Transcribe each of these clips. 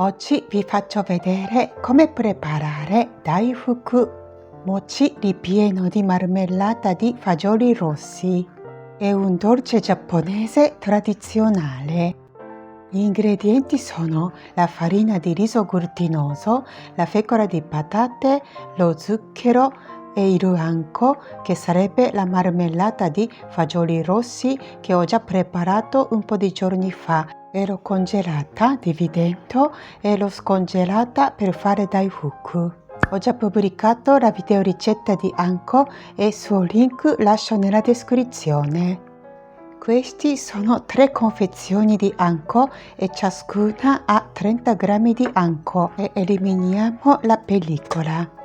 Oggi vi faccio vedere come preparare daifuku, mochi ripieno di marmellata di fagioli rossi. È un dolce giapponese tradizionale. Gli ingredienti sono la farina di riso glutinoso, la fecola di patate, lo zucchero e il anko, che sarebbe la marmellata di fagioli rossi che ho già preparato un po' di giorni fa. L'ho congelata dividendo e l'ho scongelata per fare daifuku. Ho già pubblicato la videoricetta di anko e il suo link lascio nella descrizione. Questi sono 3 confezioni di anko e ciascuna ha 30 g di anko e eliminiamo la pellicola.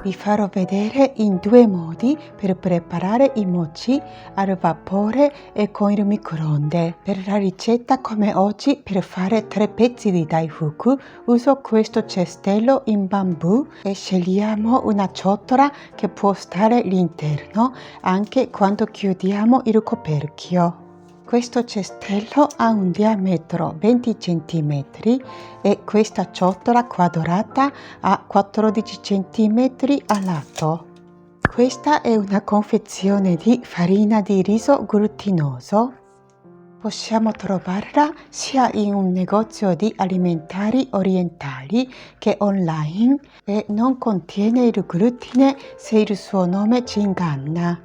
Vi farò vedere in 2 modi per preparare i mochi al vapore e con il microonde. Per la ricetta come oggi, per fare 3 pezzi di daifuku, uso questo cestello in bambù e scegliamo una ciotola che può stare all'interno anche quando chiudiamo il coperchio. Questo cestello ha un diametro 20 cm e questa ciotola quadrata ha 14 cm a lato. Questa è una confezione di farina di riso glutinoso. Possiamo trovarla sia in un negozio di alimentari orientali che online e non contiene il glutine se il suo nome ci inganna.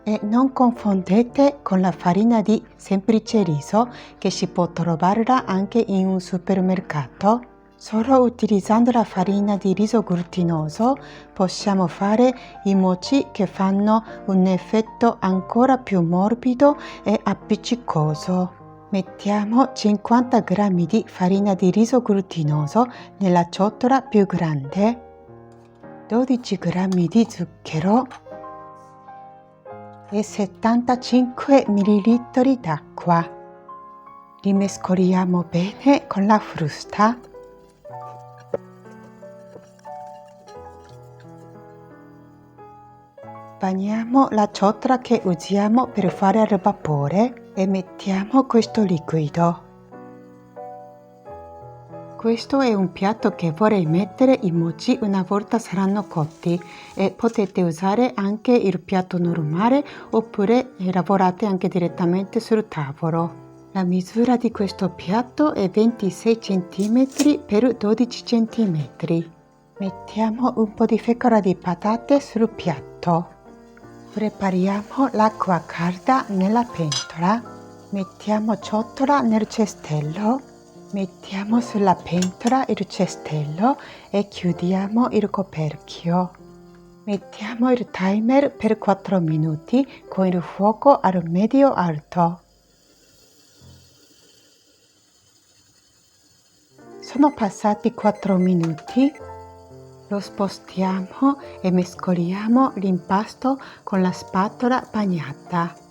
E non confondete con la farina di semplice riso che si può trovarla anche in un supermercato. Solo utilizzando la farina di riso glutinoso possiamo fare i mochi che fanno un effetto ancora più morbido e appiccicoso. Mettiamo 50 g di farina di riso glutinoso nella ciotola più grande, 12 g di zucchero e 75 ml d'acqua. Li mescoliamo bene con la frusta. Bagniamo la ciotola che usiamo per fare al vapore e mettiamo questo liquido. Questo è un piatto che vorrei mettere i mochi una volta saranno cotti e potete usare anche il piatto normale oppure lavorate anche direttamente sul tavolo. La misura di questo piatto è 26 cm per 12 cm. Mettiamo un po' di fecola di patate sul piatto. Prepariamo l'acqua calda nella pentola. Mettiamo ciotola nel cestello. Mettiamo sulla pentola il cestello e chiudiamo il coperchio. Mettiamo il timer per 4 minuti con il fuoco al medio alto. Sono passati 4 minuti. Lo spostiamo e mescoliamo l'impasto con la spatola bagnata.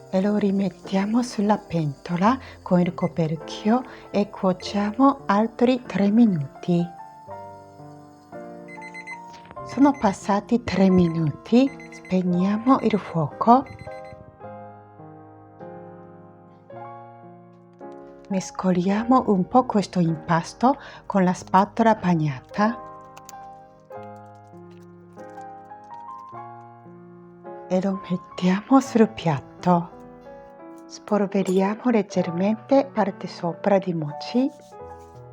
E lo rimettiamo sulla pentola con il coperchio e cuociamo altri 3 minuti. Sono passati 3 minuti, spegniamo il fuoco. Mescoliamo un po' questo impasto con la spatola bagnata. E lo mettiamo sul piatto. Spolveriamo leggermente parte sopra di mochi.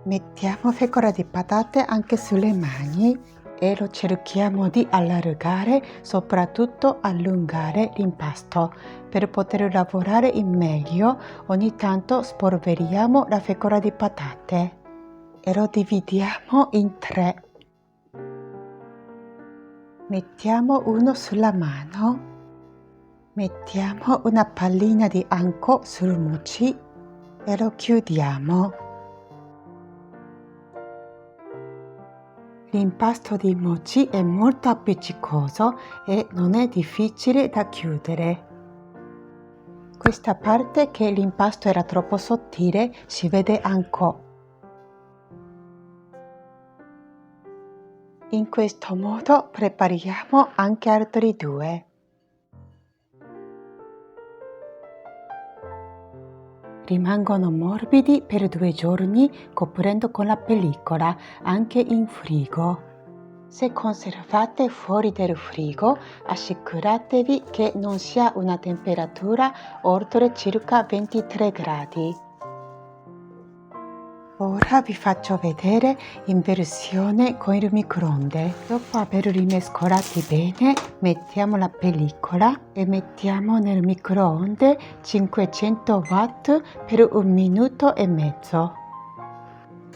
Mettiamo fecola di patate anche sulle mani e lo cerchiamo di allargare, soprattutto allungare l'impasto. Per poter lavorare in meglio, ogni tanto spolveriamo la fecola di patate e lo dividiamo in 3. Mettiamo uno sulla mano. Mettiamo una pallina di anko sul mochi e lo chiudiamo. L'impasto di mochi è molto appiccicoso e non è difficile da chiudere. Questa parte che l'impasto era troppo sottile si vede anko. In questo modo prepariamo anche altri 2. Rimangono morbidi per 2 giorni coprendo con la pellicola, anche in frigo. Se conservate fuori dal frigo, assicuratevi che non sia una temperatura oltre circa 23 gradi. Ora vi faccio vedere in versione con il microonde. Dopo aver rimescolati bene, mettiamo la pellicola e mettiamo nel microonde 500 watt per 1 minuto e mezzo.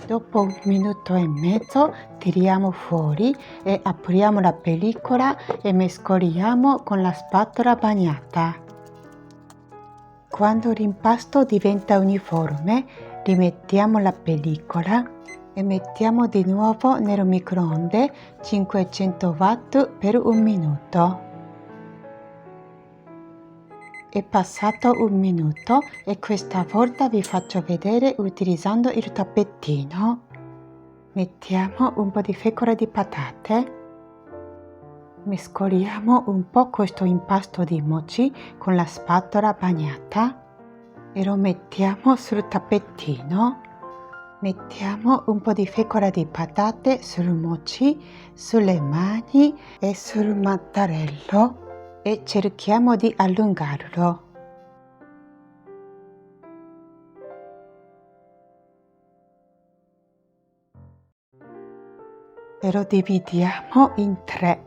Dopo 1 minuto e mezzo tiriamo fuori e apriamo la pellicola e mescoliamo con la spatola bagnata. Quando l'impasto diventa uniforme, rimettiamo la pellicola e mettiamo di nuovo nel microonde 500 watt per 1 minuto. È passato 1 minuto e questa volta vi faccio vedere utilizzando il tappettino. Mettiamo un po' di fecola di patate. Mescoliamo un po' questo impasto di mochi con la spatola bagnata e lo mettiamo sul tappettino. Mettiamo un po' di fecola di patate sul mochi, sulle mani e sul mattarello e cerchiamo di allungarlo. E lo dividiamo in 3.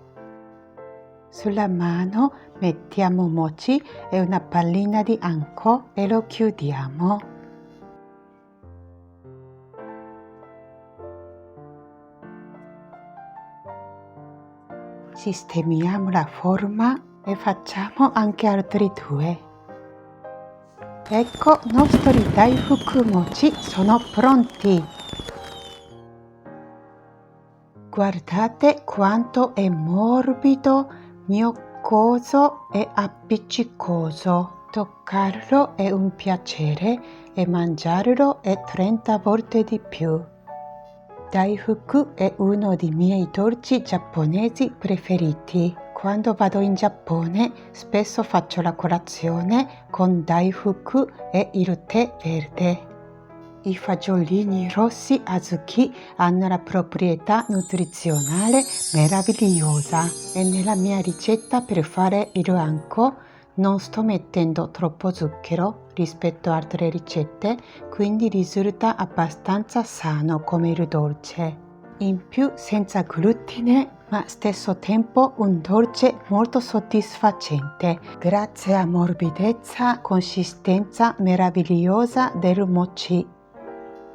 Sulla mano mettiamo mochi e una pallina di anco e lo chiudiamo. Sistemiamo la forma e facciamo anche altri 2. Ecco, i nostri Daifuku mochi sono pronti. Guardate quanto è morbido, mioccoso e appiccicoso. Toccarlo è un piacere e mangiarlo è 30 volte di più. Daifuku è uno dei miei dolci giapponesi preferiti. Quando vado in Giappone spesso faccio la colazione con Daifuku e il tè verde. I fagiolini rossi azuki hanno la proprietà nutrizionale meravigliosa e nella mia ricetta per fare il anko non sto mettendo troppo zucchero rispetto a altre ricette, quindi risulta abbastanza sano come il dolce. In più senza glutine, ma stesso tempo un dolce molto soddisfacente, grazie a morbidezza, consistenza meravigliosa del mochi.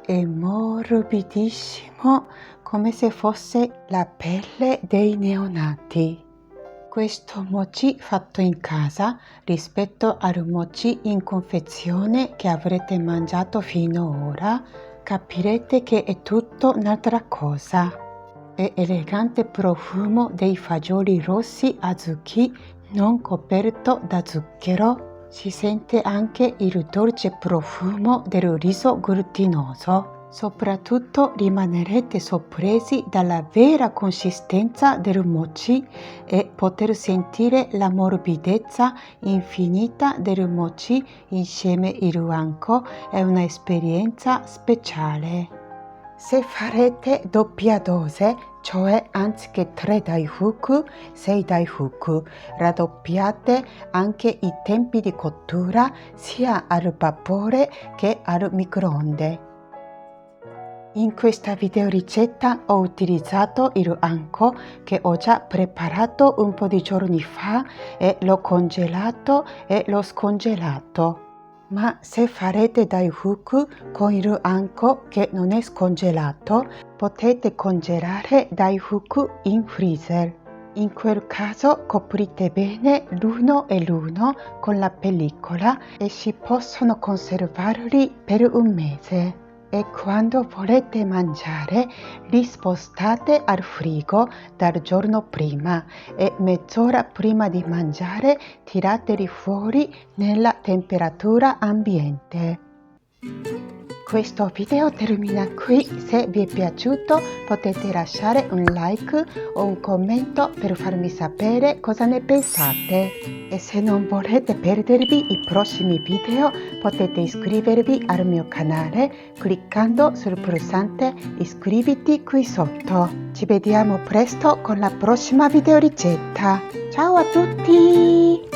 È morbidissimo come se fosse la pelle dei neonati. Questo mochi fatto in casa rispetto al mochi in confezione che avrete mangiato fino ora, capirete che è tutto un'altra cosa. È elegante profumo dei fagioli rossi azuki non coperto da zucchero. Si sente anche il dolce profumo del riso glutinoso. Soprattutto rimanerete sorpresi dalla vera consistenza del mochi e poter sentire la morbidezza infinita del mochi insieme al anko è un'esperienza speciale. Se farete doppia dose, cioè anziché 3 Daifuku, 6 Daifuku, raddoppiate anche i tempi di cottura sia al vapore che al microonde. In questa videoricetta ho utilizzato il anko che ho già preparato un po' di giorni fa e l'ho congelato e l'ho scongelato. Ma se farete Daifuku con il anko che non è scongelato, potete congelare Daifuku in freezer. In quel caso coprite bene l'uno e l'uno con la pellicola e si possono conservarli per 1 mese. E quando volete mangiare li spostate al frigo dal giorno prima e mezz'ora prima di mangiare tirateli fuori nella temperatura ambiente. Questo video termina qui. Se vi è piaciuto potete lasciare un like o un commento per farmi sapere cosa ne pensate. E se non volete perdervi i prossimi video potete iscrivervi al mio canale cliccando sul pulsante iscriviti qui sotto. Ci vediamo presto con la prossima video ricetta. Ciao a tutti!